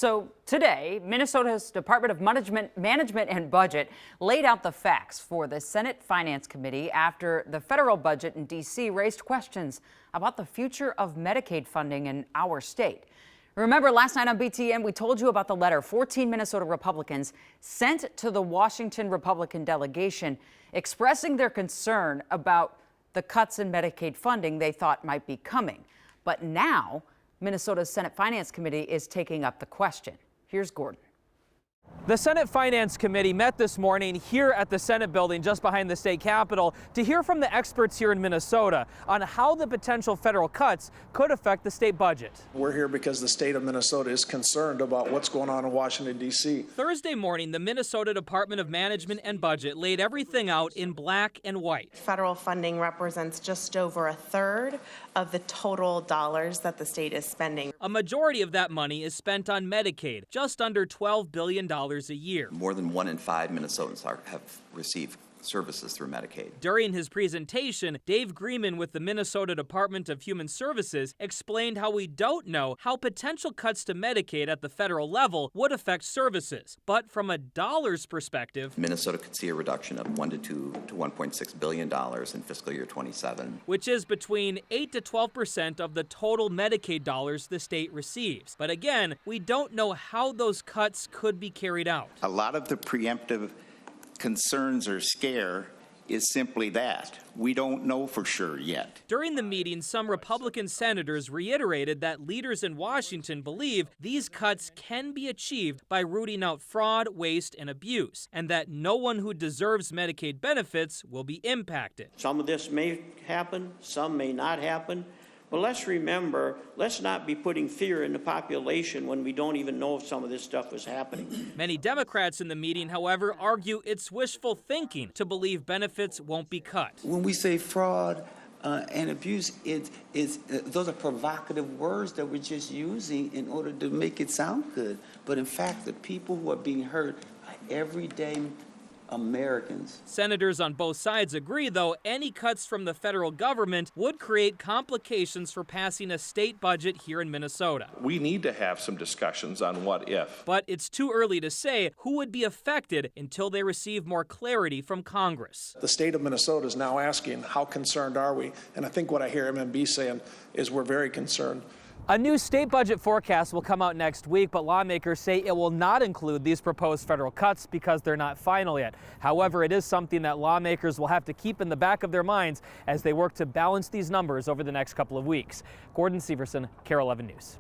So today, Minnesota's Department of Management and Budget laid out the facts for the Senate Finance Committee after the federal budget in D.C. raised questions about the future of Medicaid funding in our state. Remember last night on BTN, we told you about the letter 14 Minnesota Republicans sent to the Washington Republican delegation expressing their concern about the cuts in Medicaid funding they thought might be coming. But now, Minnesota's Senate Finance Committee is taking up the question. Here's Gordon. The Senate Finance Committee met this morning here at the Senate building just behind the state capitol to hear from the experts here in Minnesota on how the potential federal cuts could affect the state budget. We're here because the state of Minnesota is concerned about what's going on in Washington, D.C. Thursday morning, the Minnesota Department of Management and Budget laid everything out in black and white. Federal funding represents just over a third of the total dollars that the state is spending. A majority of that money is spent on Medicaid, just under $12 billion a year. More than 1 in 5 Minnesotans have received services through Medicaid. During his presentation, Dave Grieman with the Minnesota Department of Human Services explained how we don't know how potential cuts to Medicaid at the federal level would affect services. But from a dollars perspective, Minnesota could see a reduction of $1 to $1.6 billion in fiscal year 27. Which is between 8 to 12% of the total Medicaid dollars the state receives. But again, we don't know how those cuts could be carried out. A lot of the preemptive concerns or scare is simply that. We don't know for sure yet. During the meeting, some Republican senators reiterated that leaders in Washington believe these cuts can be achieved by rooting out fraud, waste, and abuse, and that no one who deserves Medicaid benefits will be impacted. Some of this may happen, some may not happen. But let's remember, let's not be putting fear in the population when we don't even know if some of this stuff is happening. Many Democrats in the meeting, however, argue it's wishful thinking to believe benefits won't be cut. When we say fraud and abuse, those are provocative words that we're just using in order to make it sound good. But in fact, the people who are being hurt are everyday Americans. Senators on both sides agree, though, any cuts from the federal government would create complications for passing a state budget here in Minnesota. We need to have some discussions on what if. But it's too early to say who would be affected until they receive more clarity from Congress. The state of Minnesota is now asking, how concerned are we? And I think what I hear MMB saying is we're very concerned. A new state budget forecast will come out next week, but lawmakers say it will not include these proposed federal cuts because they're not final yet. However, it is something that lawmakers will have to keep in the back of their minds as they work to balance these numbers over the next couple of weeks. Gordon Severson, KARE 11 News.